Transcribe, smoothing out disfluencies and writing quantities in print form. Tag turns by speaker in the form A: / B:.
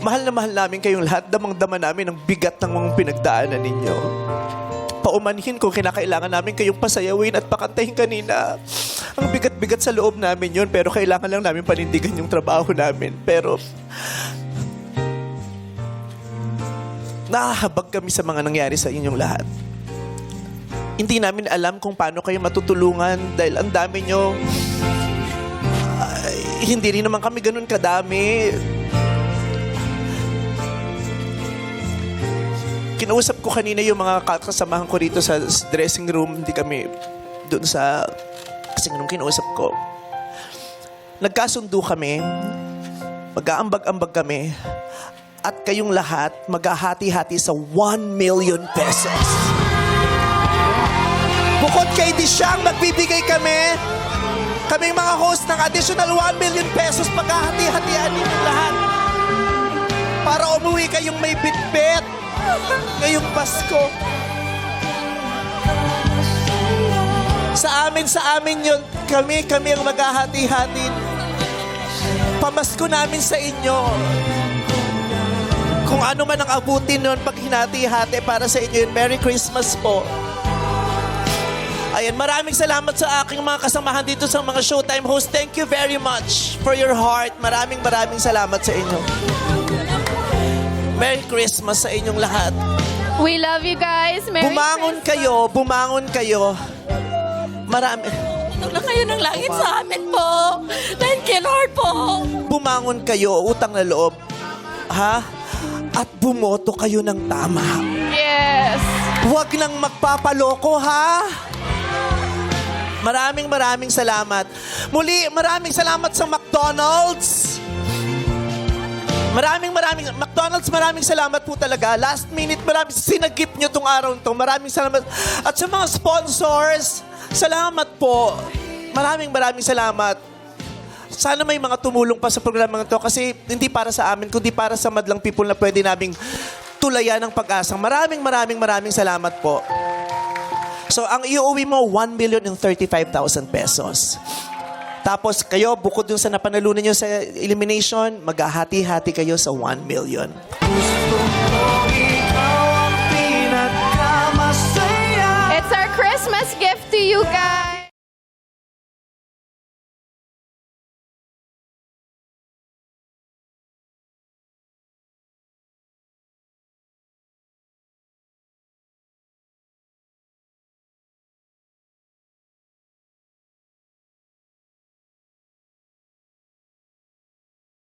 A: Mahal na mahal namin kayong lahat. Damang-dama namin ang bigat ng mga pinagdaanan ninyo. Paumanhin kung kinakailangan namin kayong pasayawin at pakantahin kanina. Ang bigat-bigat sa loob namin yun, pero kailangan lang namin panindigan yung trabaho namin. Pero nahahabag kami sa mga nangyari sa inyong lahat. Hindi namin alam kung paano kayo matutulungan dahil ang dami nyo. Hindi rin naman kami ganun kadami. Kinausap ko kanina yung mga kasamahan ko rito sa dressing room. Hindi kami doon sa... Kasi nung kinausap ko, nagkasundo kami, mag-aambag-ambag kami, at kayong lahat maghahati-hati sa 1 million pesos. Bukod kay Dishang, magbibigay kami, kaming mga host ng additional 1 million pesos, maghahati-hatian ninyong lahat. Para umuwi kayong may bitbit ngayong Pasko. Sa amin yun, kami ang maghahati-hati. Pamasko namin sa inyo. Kung ano man ang abutin nun pag hinati-hati para sa inyo yun. Merry Christmas po. Ayan, maraming salamat sa aking mga kasamahan dito sa mga Showtime host. Thank you very much for your heart. Maraming salamat sa inyo. Merry Christmas sa inyong lahat.
B: We love you guys. Merry
A: Bumangon kayo. Marami.
C: Tulong na kayo ng langit sa amin po. Thank you, Lord po.
A: Bumangon kayo, utang na loob. Ha? At bumoto kayo ng tama.
B: Yes.
A: Huwag nang magpapaloko, ha? Maraming salamat. Muli, maraming salamat sa McDonald's. McDonald's, maraming salamat po talaga. Last minute, maraming sinagip nyo tong araw to. Maraming salamat. At sa mga sponsors, salamat po. Maraming salamat. Sana may mga tumulong pa sa programa to kasi hindi para sa amin, kundi para sa madlang people na pwede naming tulayan ng pag-asang. Maraming salamat po. So, ang iuwi mo, 1,035,000 pesos. Tapos kayo, bukod dun sa napanalunan nyo sa elimination, maghahati-hati kayo sa 1 million.